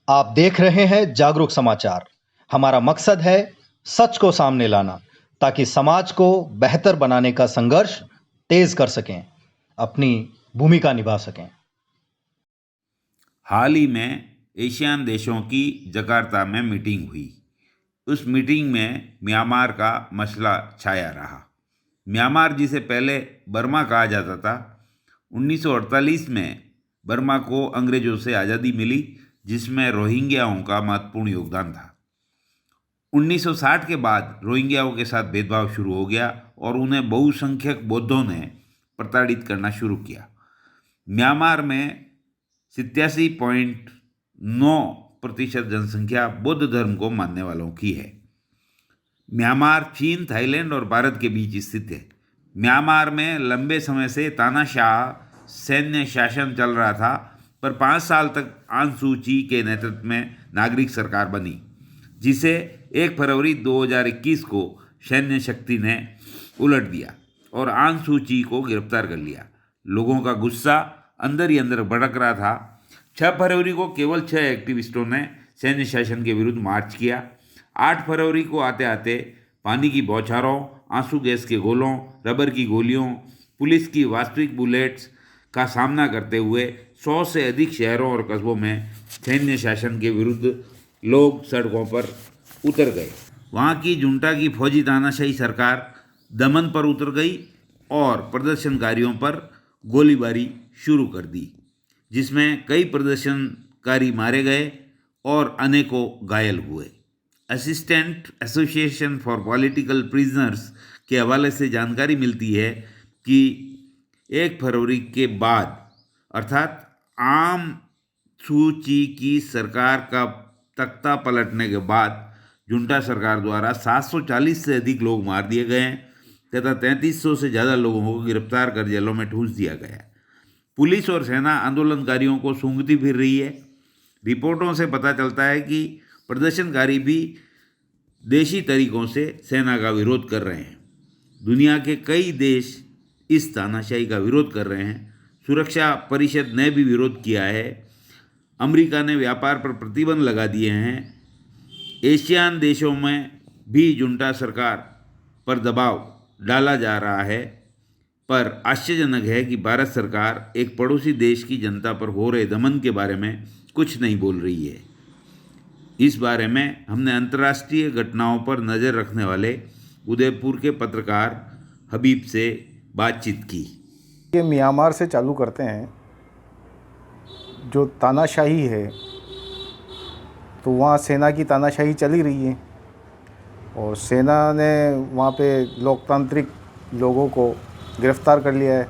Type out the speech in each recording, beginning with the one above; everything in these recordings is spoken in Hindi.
आप देख रहे हैं जागरूक समाचार। हमारा मकसद है सच को सामने लाना ताकि समाज को बेहतर बनाने का संघर्ष तेज कर सकें, अपनी भूमिका निभा सकें। हाल ही में एशियान देशों की जकार्ता में मीटिंग हुई। उस मीटिंग में म्यांमार का मसला छाया रहा। म्यांमार, जिसे पहले बर्मा कहा जाता था, 1948 में बर्मा को अंग्रेजों से आज़ादी मिली, जिसमें रोहिंग्याओं का महत्वपूर्ण योगदान था। 1960 के बाद रोहिंग्याओं के साथ भेदभाव शुरू हो गया और उन्हें बहुसंख्यक बौद्धों ने प्रताड़ित करना शुरू किया। म्यांमार में 87.9% जनसंख्या बौद्ध धर्म को मानने वालों की है। म्यांमार चीन, थाईलैंड और भारत के बीच स्थित है। म्यांमार में लंबे समय से तानाशाह सैन्य शासन चल रहा था, पर 5 साल तक आंग सू ची के नेतृत्व में नागरिक सरकार बनी, जिसे 1 फरवरी 2021 को सैन्य शक्ति ने उलट दिया और आंग सू ची को गिरफ्तार कर लिया। लोगों का गुस्सा अंदर ही अंदर भड़क रहा था। 6 फरवरी को केवल 6 एक्टिविस्टों ने सैन्य शासन के विरुद्ध मार्च किया। 8 फरवरी को आते आते पानी की बौछारों, आंसू गैस के गोलों, रबर की गोलियों, पुलिस की वास्तविक बुलेट्स का सामना करते हुए 100 से अधिक शहरों और कस्बों में सैन्य शासन के विरुद्ध लोग सड़कों पर उतर गए। वहाँ की जुंटा की फौजी तानाशाही सरकार दमन पर उतर गई और प्रदर्शनकारियों पर गोलीबारी शुरू कर दी, जिसमें कई प्रदर्शनकारी मारे गए और अनेकों घायल हुए। Assistant association for political prisoners के हवाले से जानकारी मिलती है कि 1 फरवरी के बाद, अर्थात आम सू ची की सरकार का तख्ता पलटने के बाद, जुंटा सरकार द्वारा 740 से अधिक लोग मार दिए गए हैं तथा 3300 से ज़्यादा लोगों को गिरफ्तार कर जेलों में ठूंस दिया गया है। पुलिस और सेना आंदोलनकारियों को सूंघती फिर रही है। रिपोर्टों से पता चलता है कि प्रदर्शनकारी भी देशी तरीकों से सेना का विरोध कर रहे हैं। दुनिया के कई देश इस तानाशाही का विरोध कर रहे हैं। सुरक्षा परिषद ने भी विरोध किया है। अमेरिका ने व्यापार पर प्रतिबंध लगा दिए हैं। एशियान देशों में भी जुंटा सरकार पर दबाव डाला जा रहा है, पर आश्चर्यजनक है कि भारत सरकार एक पड़ोसी देश की जनता पर हो रहे दमन के बारे में कुछ नहीं बोल रही है। इस बारे में हमने अंतर्राष्ट्रीय घटनाओं पर नज़र रखने वाले उदयपुर के पत्रकार हबीब से बातचीत की। ये म्यांमार से चालू करते हैं। जो तानाशाही है, तो वहाँ सेना की तानाशाही चली रही है और सेना ने वहाँ पे लोकतांत्रिक लोगों को गिरफ्तार कर लिया है।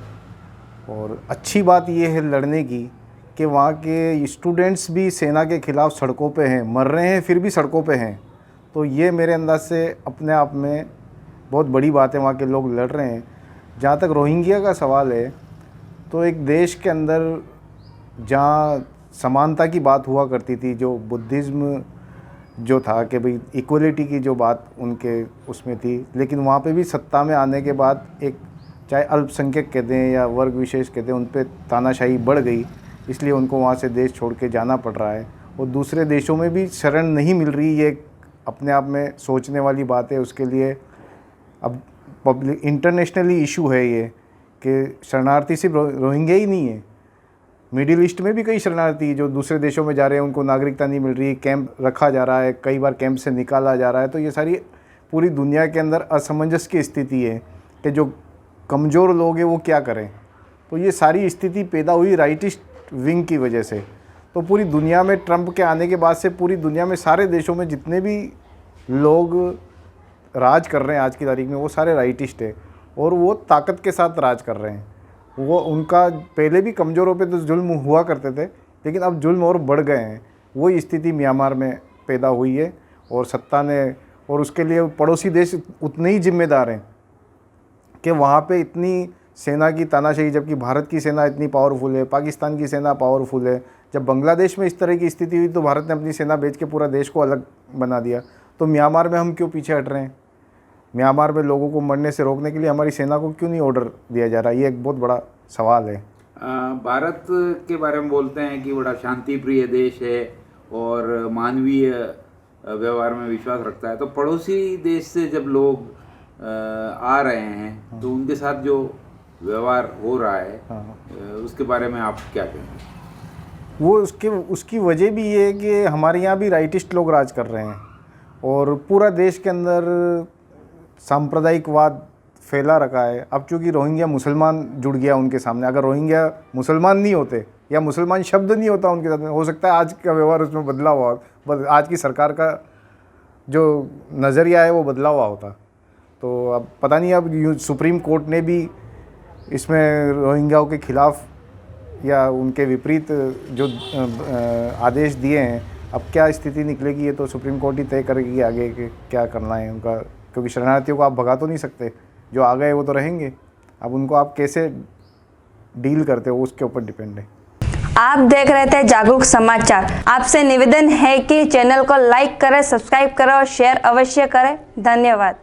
और अच्छी बात ये है लड़ने की कि वहाँ के स्टूडेंट्स भी सेना के ख़िलाफ़ सड़कों पे हैं, मर रहे हैं फिर भी सड़कों पे हैं। तो ये मेरे अंदाज से अपने आप में बहुत बड़ी बात है, वहाँ के लोग लड़ रहे हैं। जहाँ तक रोहिंग्या का सवाल है, तो एक देश के अंदर जहाँ समानता की बात हुआ करती थी, जो बुद्धिज़्म जो था कि भाई इक्वलिटी की जो बात उनके उसमें थी, लेकिन वहाँ पे भी सत्ता में आने के बाद एक चाहे अल्पसंख्यक कहते हैं या वर्ग विशेष कहते हैं, उन पर तानाशाही बढ़ गई, इसलिए उनको वहाँ से देश छोड़ के जाना पड़ रहा है। और दूसरे देशों में भी शरण नहीं मिल रही, ये अपने आप में सोचने वाली बात है। उसके लिए अब पब्लिक इंटरनेशनली इशू है ये कि शरणार्थी सिर्फ रोहिंग्या ही नहीं है, मिडिल ईस्ट में भी कई शरणार्थी जो दूसरे देशों में जा रहे हैं, उनको नागरिकता नहीं मिल रही, कैंप रखा जा रहा है, कई बार कैंप से निकाला जा रहा है। तो ये सारी पूरी दुनिया के अंदर असमंजस की स्थिति है कि जो कमज़ोर लोग हैं वो क्या करें। तो ये सारी स्थिति पैदा हुई राइटिस्ट विंग की वजह से। तो पूरी दुनिया में ट्रंप के आने के बाद से पूरी दुनिया में सारे देशों में जितने भी लोग राज कर रहे हैं आज की तारीख में, वो सारे राइटिस्ट है और वो ताकत के साथ राज कर रहे हैं। वो उनका पहले भी कमज़ोरों पे तो जुल्म हुआ करते थे, लेकिन अब जुल्म और बढ़ गए हैं। वही स्थिति म्यांमार में पैदा हुई है और सत्ता ने, और उसके लिए पड़ोसी देश उतने ही जिम्मेदार हैं कि वहाँ पे इतनी सेना की तानाशाही, जबकि भारत की सेना इतनी पावरफुल है, पाकिस्तान की सेना पावरफुल है। जब बांग्लादेश में इस तरह की स्थिति हुई तो भारत ने अपनी सेना भेज के पूरा देश को अलग बना दिया। तो म्यांमार में हम क्यों पीछे हट रहे हैं? म्यांमार में लोगों को मरने से रोकने के लिए हमारी सेना को क्यों नहीं ऑर्डर दिया जा रहा? ये एक बहुत बड़ा सवाल है। भारत के बारे में बोलते हैं कि बड़ा शांति प्रिय देश है और मानवीय व्यवहार में विश्वास रखता है, तो पड़ोसी देश से जब लोग आ रहे हैं तो उनके साथ जो व्यवहार हो रहा है उसके बारे में आप क्या कहेंगे? वो उसकी वजह भी ये है कि हमारे यहाँ भी राइटिस्ट लोग राज कर रहे हैं और पूरा देश के अंदर सांप्रदायिकवाद फैला रखा है। अब चूँकि रोहिंग्या मुसलमान जुड़ गया उनके सामने, अगर रोहिंग्या मुसलमान नहीं होते या मुसलमान शब्द नहीं होता उनके साथ, हो सकता है आज का व्यवहार उसमें बदला हुआ, आज की सरकार का जो नज़रिया है वो बदला हुआ होता। तो अब पता नहीं, अब सुप्रीम कोर्ट ने भी इसमें रोहिंग्याओं के खिलाफ या उनके विपरीत जो आदेश दिए हैं, अब क्या स्थिति निकलेगी ये तो सुप्रीम कोर्ट ही तय करेगी आगे कि क्या करना है उनका, क्योंकि शरणार्थियों को आप भगा तो नहीं सकते, जो आ गए वो तो रहेंगे। अब उनको आप कैसे डील करते हो उसके ऊपर डिपेंड है। आप देख रहे थे जागरूक समाचार। आपसे निवेदन है कि चैनल को लाइक करें, सब्सक्राइब करें और शेयर अवश्य करें। धन्यवाद।